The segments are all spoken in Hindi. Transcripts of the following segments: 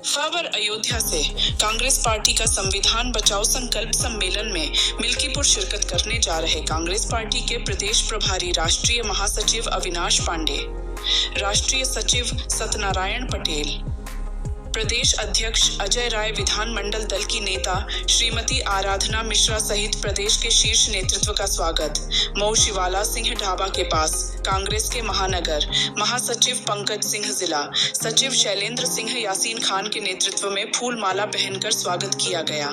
खबर अयोध्या से। कांग्रेस पार्टी का संविधान बचाओ संकल्प सम्मेलन में मिल्कीपुर शिरकत करने जा रहे कांग्रेस पार्टी के प्रदेश प्रभारी राष्ट्रीय महासचिव अविनाश पांडे, राष्ट्रीय सचिव सत्यनारायण पटेल, प्रदेश अध्यक्ष अजय राय, विधानमंडल दल की नेता श्रीमती आराधना मिश्रा सहित प्रदेश के शीर्ष नेतृत्व का स्वागत मऊ शिवाला सिंह ढाबा के पास कांग्रेस के महानगर महासचिव पंकज सिंह, जिला सचिव शैलेंद्र सिंह, यासीन खान के नेतृत्व में फूल माला पहनकर स्वागत किया गया।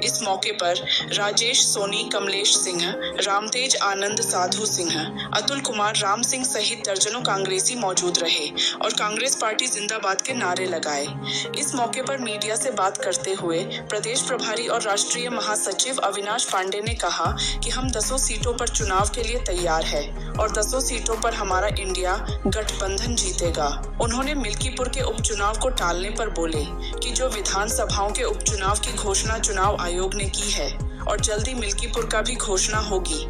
इस मौके पर राजेश सोनी, कमलेश सिंह, रामतेज आनंद, साधु सिंह, अतुल कुमार, राम सिंह सहित दर्जनों कांग्रेसी मौजूद रहे और कांग्रेस पार्टी जिंदाबाद के नारे लगाए। इस मौके पर मीडिया से बात करते हुए प्रदेश प्रभारी और राष्ट्रीय महासचिव अविनाश पांडे ने कहा कि हम 10 सीटों पर चुनाव के लिए तैयार है और 10 सीटों पर हमारा इंडिया गठबंधन जीतेगा। उन्होंने मिल्कीपुर के उपचुनाव को टालने पर बोले कि जो विधानसभाओं के उपचुनाव की घोषणा चुनाव आयोग ने की है और जल्दी मिल्कीपुर का भी घोषणा होगी।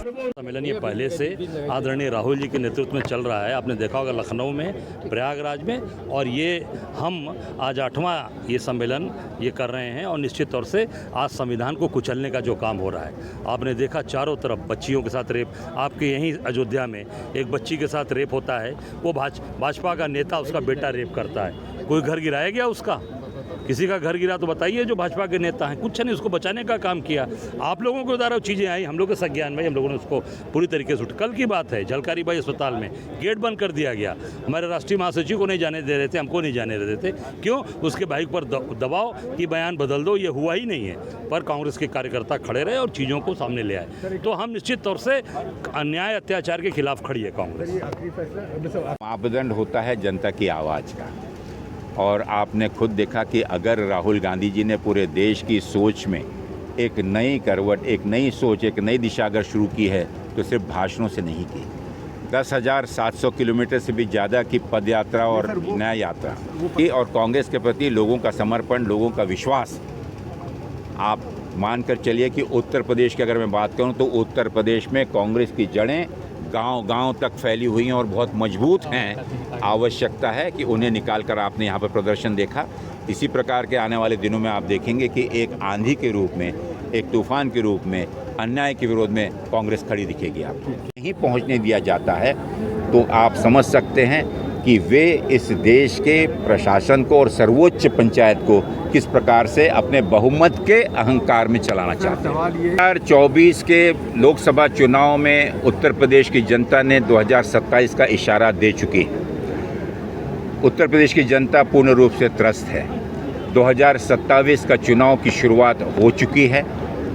सम्मेलन ये पहले से आदरणीय राहुल जी के नेतृत्व में चल रहा है। आपने देखा होगा लखनऊ में, प्रयागराज में, और ये हम आज 8वां ये सम्मेलन ये कर रहे हैं और निश्चित तौर से आज संविधान को कुचलने का जो काम हो रहा है। आपने देखा चारों तरफ बच्चियों के साथ रेप, आपके यहीं अयोध्या में एक बच्ची के साथ रेप होता है, वो भाजपा का नेता उसका बेटा रेप करता है। कोई घर गिराया गया उसका? किसी का घर गिरा तो बताइए जो भाजपा के नेता हैं, कुछ नहीं, उसको बचाने का काम किया। आप लोगों के द्वारा चीज़ें आई, हम लोग के संज्ञान में, हम लोगों ने उसको पूरी तरीके से कल की बात है, झलकारी बाई अस्पताल में गेट बंद कर दिया गया। हमारे राष्ट्रीय महासचिव को नहीं जाने दे रहे थे, हमको नहीं जाने दे रहे थे। क्यों? उसके भाई पर दबाव कि बयान बदल दो, ये हुआ ही नहीं है। पर कांग्रेस के कार्यकर्ता खड़े रहे और चीज़ों को सामने ले आए। तो हम निश्चित तौर से अन्याय अत्याचार के खिलाफ खड़ी है कांग्रेस। मापदंड होता है जनता की आवाज़ का, और आपने खुद देखा कि अगर राहुल गांधी जी ने पूरे देश की सोच में एक नई करवट, एक नई सोच, एक नई दिशा अगर शुरू की है तो सिर्फ भाषणों से नहीं की। 10,700 किलोमीटर से भी ज़्यादा की पदयात्रा और न्याय यात्रा और कांग्रेस के प्रति लोगों का समर्पण, लोगों का विश्वास। आप मानकर चलिए कि उत्तर प्रदेश की अगर मैं बात करूं तो उत्तर प्रदेश में कांग्रेस की जड़ें गांव-गांव तक फैली हुई हैं और बहुत मजबूत हैं। आवश्यकता है कि उन्हें निकालकर आपने यहाँ पर प्रदर्शन देखा। इसी प्रकार के आने वाले दिनों में आप देखेंगे कि एक आंधी के रूप में, एक तूफान के रूप में अन्याय के विरोध में कांग्रेस खड़ी दिखेगी। आपको नहीं पहुँचने दिया जाता है तो आप समझ सकते हैं कि वे इस देश के प्रशासन को और सर्वोच्च पंचायत को किस प्रकार से अपने बहुमत के अहंकार में चलाना चाहते हैं। 2024 के लोकसभा चुनाव में उत्तर प्रदेश की जनता ने 2027 का इशारा दे चुकी है। उत्तर प्रदेश की जनता पूर्ण रूप से त्रस्त है। 2027 का चुनाव की शुरुआत हो चुकी है।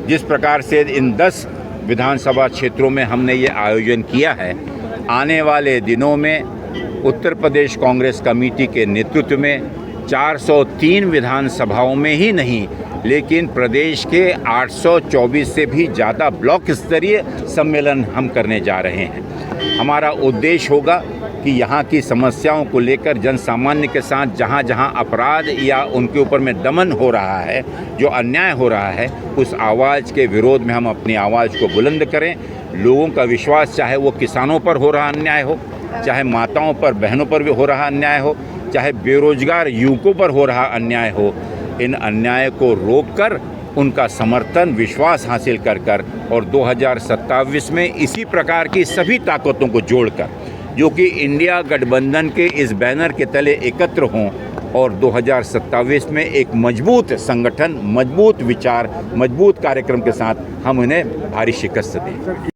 जिस प्रकार से इन 10 विधानसभा क्षेत्रों में हमने ये आयोजन किया है, आने वाले दिनों में उत्तर प्रदेश कांग्रेस कमेटी के नेतृत्व में 403 विधानसभाओं में ही नहीं, लेकिन प्रदेश के 824 से भी ज़्यादा ब्लॉक स्तरीय सम्मेलन हम करने जा रहे हैं। हमारा उद्देश्य होगा कि यहाँ की समस्याओं को लेकर जन सामान्य के साथ जहाँ जहाँ अपराध या उनके ऊपर में दमन हो रहा है, जो अन्याय हो रहा है, उस आवाज़ के विरोध में हम अपनी आवाज़ को बुलंद करें। लोगों का विश्वास, चाहे वो किसानों पर हो रहा अन्याय हो, चाहे माताओं पर, बहनों पर भी हो रहा अन्याय हो, चाहे बेरोजगार युवकों पर हो रहा अन्याय हो, इन अन्याय को रोककर उनका समर्थन, विश्वास हासिल कर और 2027 में इसी प्रकार की सभी ताकतों को जोड़कर, जो कि इंडिया गठबंधन के इस बैनर के तले एकत्र हों और 2027 में एक मजबूत संगठन, मजबूत विचार, मजबूत कार्यक्रम के साथ हम उन्हें भारी शिकस्त दें।